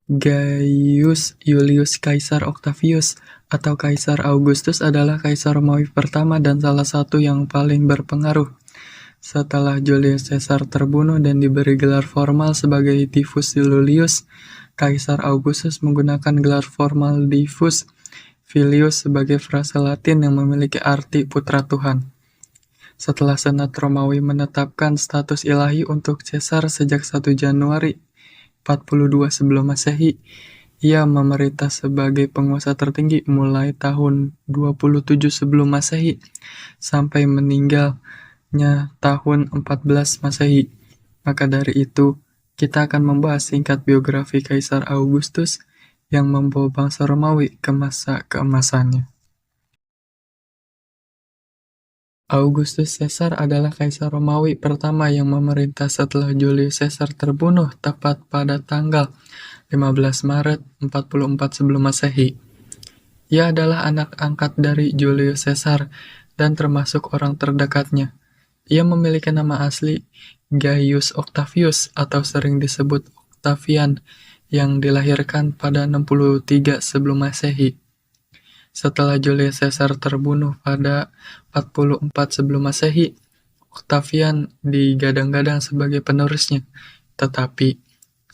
Gaius Julius Kaisar Octavius atau Kaisar Augustus adalah kaisar Romawi pertama dan salah satu yang paling berpengaruh. Setelah Julius Caesar terbunuh dan diberi gelar formal sebagai Divus Iulius, Kaisar Augustus menggunakan gelar formal Divus Filius sebagai frase Latin yang memiliki arti putra Tuhan. Setelah Senat Romawi menetapkan status ilahi untuk Caesar sejak 1 Januari 42 sebelum Masehi, ia memerintah sebagai penguasa tertinggi mulai tahun 27 sebelum Masehi sampai meninggalnya tahun 14 Masehi. Maka dari itu, kita akan membahas singkat biografi Kaisar Augustus yang membawa bangsa Romawi ke masa keemasannya. Augustus Caesar adalah kaisar Romawi pertama yang memerintah setelah Julius Caesar terbunuh tepat pada tanggal 15 Maret 44 sebelum Masehi. Ia adalah anak angkat dari Julius Caesar dan termasuk orang terdekatnya. Ia memiliki nama asli Gaius Octavius atau sering disebut Octavian yang dilahirkan pada 63 sebelum Masehi. Setelah Julius Caesar terbunuh pada 44 sebelum Masehi, Octavian digadang-gadang sebagai penerusnya. Tetapi,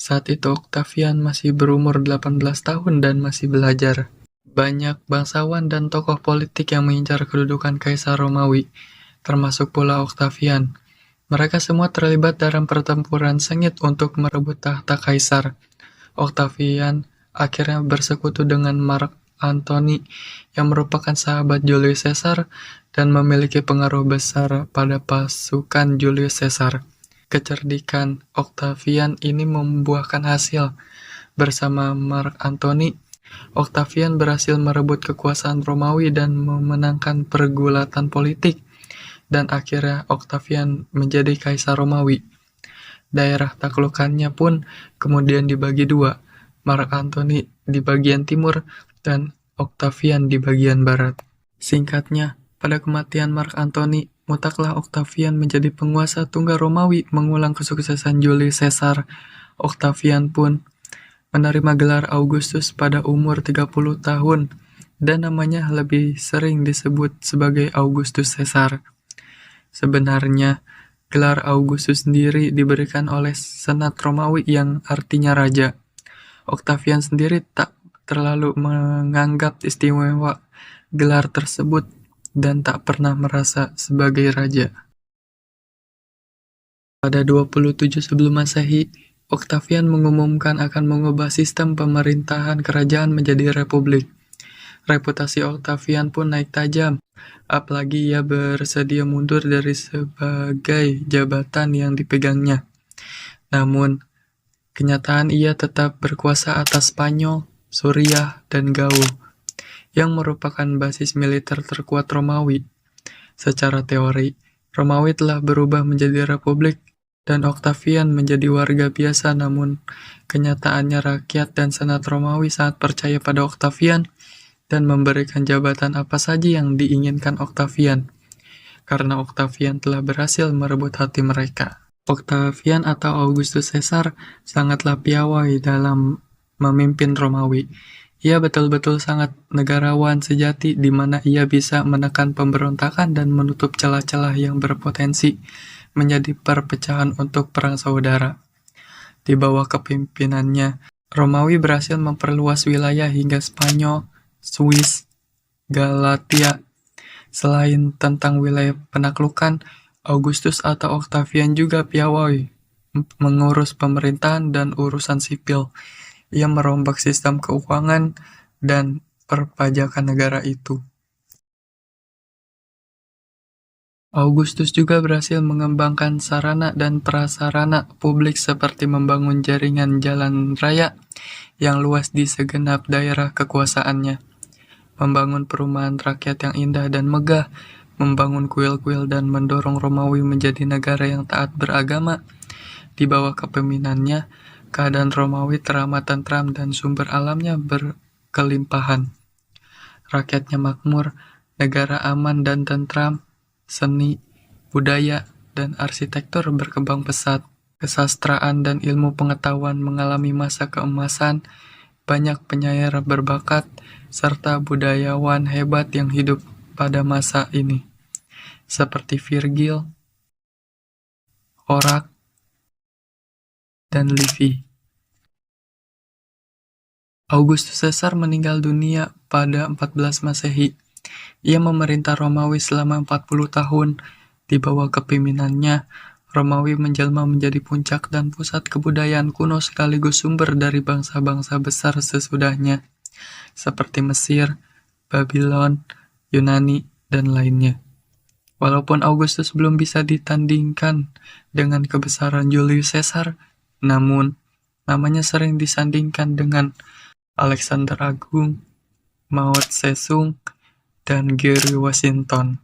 saat itu Octavian masih berumur 18 tahun dan masih belajar. Banyak bangsawan dan tokoh politik yang mengincar kedudukan Kaisar Romawi, termasuk pula Octavian. Mereka semua terlibat dalam pertempuran sengit untuk merebut tahta Kaisar. Octavian akhirnya bersekutu dengan Mark Antony yang merupakan sahabat Julius Caesar dan memiliki pengaruh besar pada pasukan Julius Caesar. Kecerdikan Octavian ini membuahkan hasil. Bersama Mark Antony, Octavian berhasil merebut kekuasaan Romawi dan memenangkan pergulatan politik, dan akhirnya Octavian menjadi kaisar Romawi. Daerah taklukannya pun kemudian dibagi dua, Mark Antony di bagian timur dan Octavian di bagian barat. Singkatnya, pada kematian Mark Antony, mutaklah Octavian menjadi penguasa tunggal Romawi mengulang kesuksesan Julius Caesar. Octavian pun menerima gelar Augustus pada umur 30 tahun dan namanya lebih sering disebut sebagai Augustus Caesar. Sebenarnya, gelar Augustus sendiri diberikan oleh Senat Romawi yang artinya raja. Octavian sendiri tak terlalu menganggap istimewa gelar tersebut dan tak pernah merasa sebagai raja. Pada 27 sebelum Masehi, Octavian mengumumkan akan mengubah sistem pemerintahan kerajaan menjadi republik. Reputasi Octavian pun naik tajam, apalagi ia bersedia mundur dari sebagai jabatan yang dipegangnya. Namun, kenyataan ia tetap berkuasa atas Spanyol, Suriah, dan Gaul, yang merupakan basis militer terkuat Romawi. Secara teori, Romawi telah berubah menjadi republik dan Octavian menjadi warga biasa, namun kenyataannya rakyat dan senat Romawi sangat percaya pada Octavian dan memberikan jabatan apa saja yang diinginkan Octavian, karena Octavian telah berhasil merebut hati mereka. Octavian atau Augustus Caesar sangatlah piawai dalam memimpin Romawi. Ia betul-betul sangat negarawan sejati di mana ia bisa menekan pemberontakan dan menutup celah-celah yang berpotensi menjadi perpecahan untuk perang saudara. Di bawah kepemimpinannya, Romawi berhasil memperluas wilayah hingga Spanyol, Swiss, Galatia. Selain tentang wilayah penaklukan, Augustus atau Octavian juga piawai mengurus pemerintahan dan urusan sipil. Ia merombak sistem keuangan dan perpajakan negara itu. Augustus juga berhasil mengembangkan sarana dan prasarana publik seperti membangun jaringan jalan raya yang luas di segenap daerah kekuasaannya, membangun perumahan rakyat yang indah dan megah, membangun kuil-kuil dan mendorong Romawi menjadi negara yang taat beragama. Di bawah kepemimpinannya, keadaan Romawi teramat tentram dan sumber alamnya berkelimpahan. Rakyatnya makmur, negara aman dan tentram, seni, budaya, dan arsitektur berkembang pesat. kesastraan dan ilmu pengetahuan mengalami masa keemasan, banyak penyair berbakat, serta budayawan hebat yang hidup pada masa ini, seperti Virgil, Horace, dan Livy. Augustus Caesar meninggal dunia pada 14 Masehi. Ia memerintah Romawi selama 40 tahun. Di bawah kepemimpinannya, Romawi menjelma menjadi puncak dan pusat kebudayaan kuno sekaligus sumber dari bangsa-bangsa besar sesudahnya, seperti Mesir, Babylon, Yunani, dan lainnya. Walaupun Augustus belum bisa ditandingkan dengan kebesaran Julius Caesar, namun namanya sering disandingkan dengan Alexander Agung, Mao Tse-tung, dan George Washington.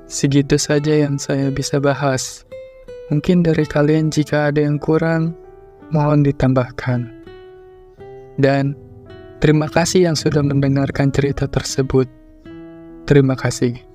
Segitu saja yang saya bisa bahas. Mungkin dari kalian jika ada yang kurang, mohon ditambahkan. Dan terima kasih yang sudah mendengarkan cerita tersebut. Terima kasih.